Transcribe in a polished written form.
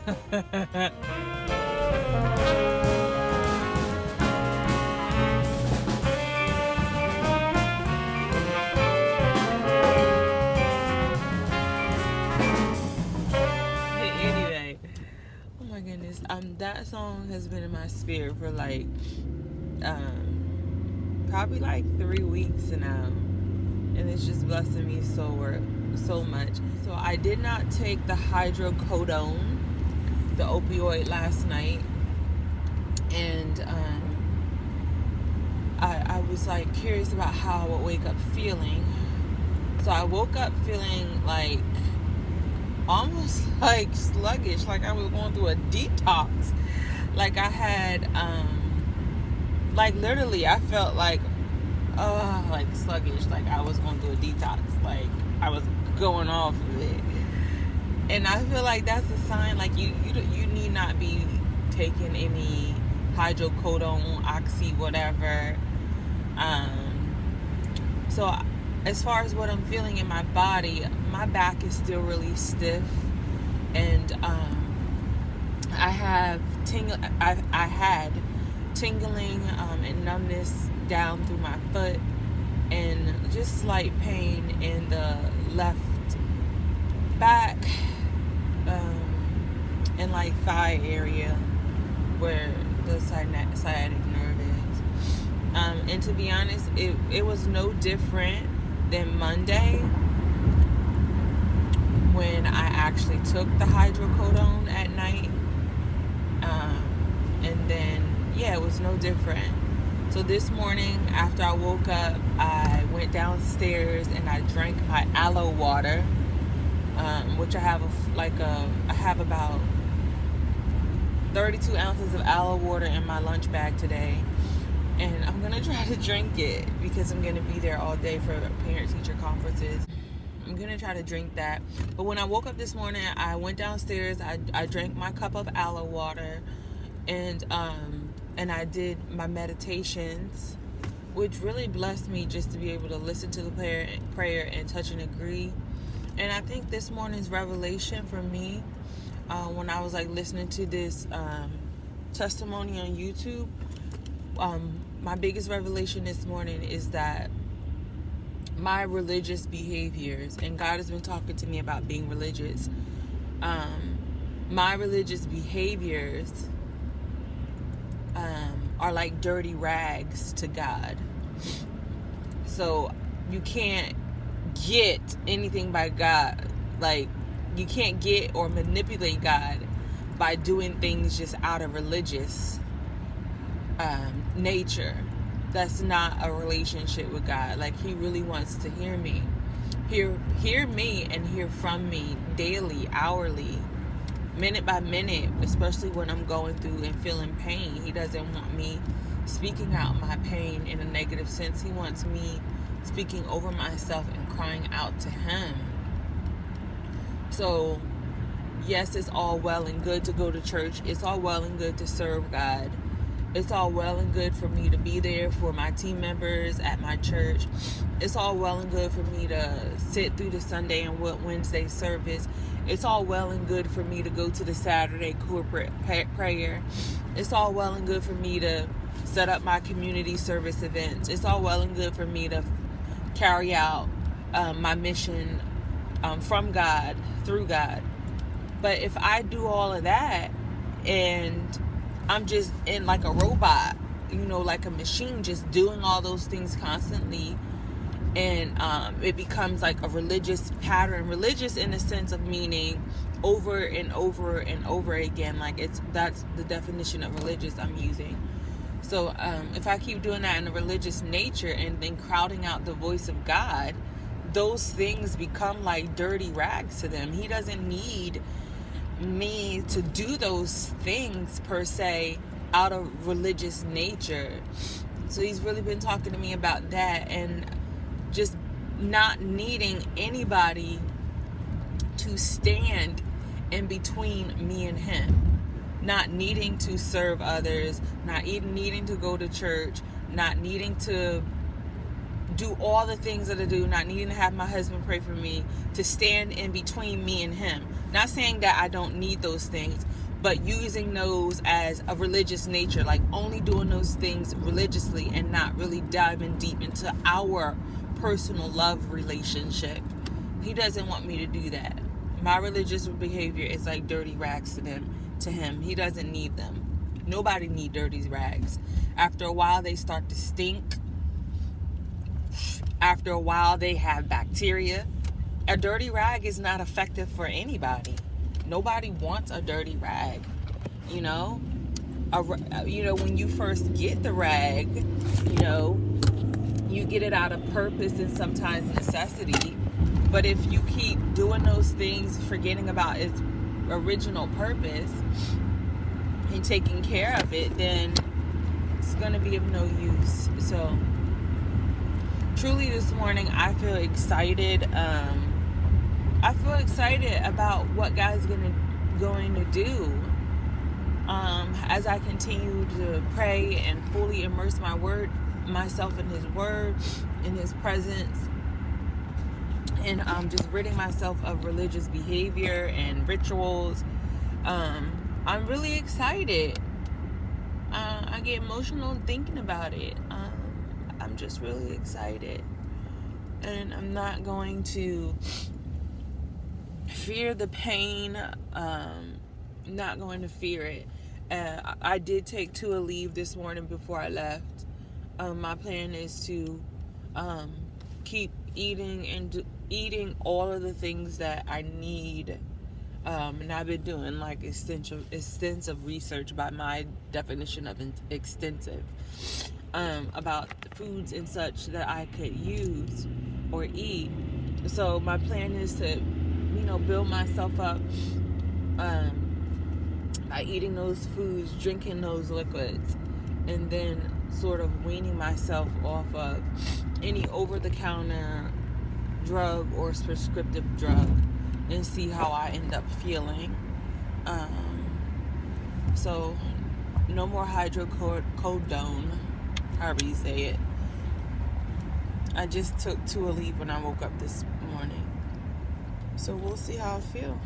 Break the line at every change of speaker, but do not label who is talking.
Anyway, oh my goodness, that song has been in my spirit for like probably like 3 weeks now, and it's just blessing me so much. So I did not take the hydrocodone, the opioid, last night, and I was like curious about how I would wake up feeling. So I woke up feeling like almost like sluggish, like I was going through a detox. Like I had like literally I felt like sluggish, like I was going through a detox, like I was going off of it. And I feel like that's a sign, like you need not be taking any hydrocodone, oxy, whatever. So as far as what I'm feeling in my body, my back is still really stiff, and I had tingling and numbness down through my foot, and just slight pain in the left back and like thigh area where the sciatic nerve is. And to be honest, it was no different than Monday when I actually took the hydrocodone at night. And then, yeah, it was no different. So this morning, after I woke up, I went downstairs and I drank my aloe water, which I have I have about 32 ounces of aloe water in my lunch bag today. And I'm going to try to drink it because I'm going to be there all day for parent-teacher conferences. I'm going to try to drink that. But when I woke up this morning, I went downstairs, I drank my cup of aloe water, and I did my meditations, which really blessed me just to be able to listen to the prayer and touch and agree. And I think this morning's revelation for me, when I was like listening to this testimony on YouTube, my biggest revelation this morning is that my religious behaviors, and God has been talking to me about being religious, my religious behaviors are like dirty rags to God. So you can't get anything by God. Like, you can't get or manipulate God by doing things just out of religious nature. That's not a relationship with God. Like, He really wants to hear me, hear me, and hear from me daily, hourly, minute by minute, especially when I'm going through and feeling pain. He doesn't want me speaking out my pain in a negative sense. He wants me speaking over myself and crying out to Him. So yes, it's all well and good to go to church. It's all well and good to serve God. It's all well and good for me to be there for my team members at my church. It's all well and good for me to sit through the Sunday and Wednesday service. It's all well and good for me to go to the Saturday corporate prayer. It's all well and good for me to set up my community service events. It's all well and good for me to carry out my mission from God, through God. But if I do all of that and I'm just in like a robot, like a machine, just doing all those things constantly, and it becomes like a religious pattern. Religious in the sense of meaning over and over and over again. Like, that's the definition of religious I'm using. So if I keep doing that in a religious nature and then crowding out the voice of God, those things become like dirty rags to them. He doesn't need me to do those things per se out of religious nature. So He's really been talking to me about that, and just not needing anybody to stand in between me and Him, not needing to serve others, not even needing to go to church, not needing to do all the things that I do, not needing to have my husband pray for me, to stand in between me and Him. Not saying that I don't need those things, but using those as a religious nature, like only doing those things religiously and not really diving deep into our personal love relationship. He doesn't want me to do that. My religious behavior is like dirty rags to him. He doesn't need them. Nobody need dirty rags. After a while, they start to stink. After a while, they have bacteria. A dirty rag is not effective for anybody. Nobody wants a dirty rag. You know, when you first get the rag, you get it out of purpose and sometimes necessity. But if you keep doing those things, forgetting about its original purpose and taking care of it, then it's going to be of no use. So, truly this morning, I feel excited. I feel excited about what God's going to do as I continue to pray and fully immerse myself in His Word, in His presence, and just ridding myself of religious behavior and rituals. I'm really excited. I get emotional thinking about it. I'm just really excited, and I'm not going to fear the pain. Not going to fear it. I did take Tua leave this morning before I left. My plan is to keep eating all of the things that I need, and I've been doing like extensive research by my definition of extensive, about foods and such that I could use or eat. So my plan is to build myself up by eating those foods, drinking those liquids, and then sort of weaning myself off of any over-the-counter drug or prescriptive drug and see how I end up feeling. So no more hydrocodone, however you say it. I just took Tua leave when I woke up this morning. So we'll see how I feel.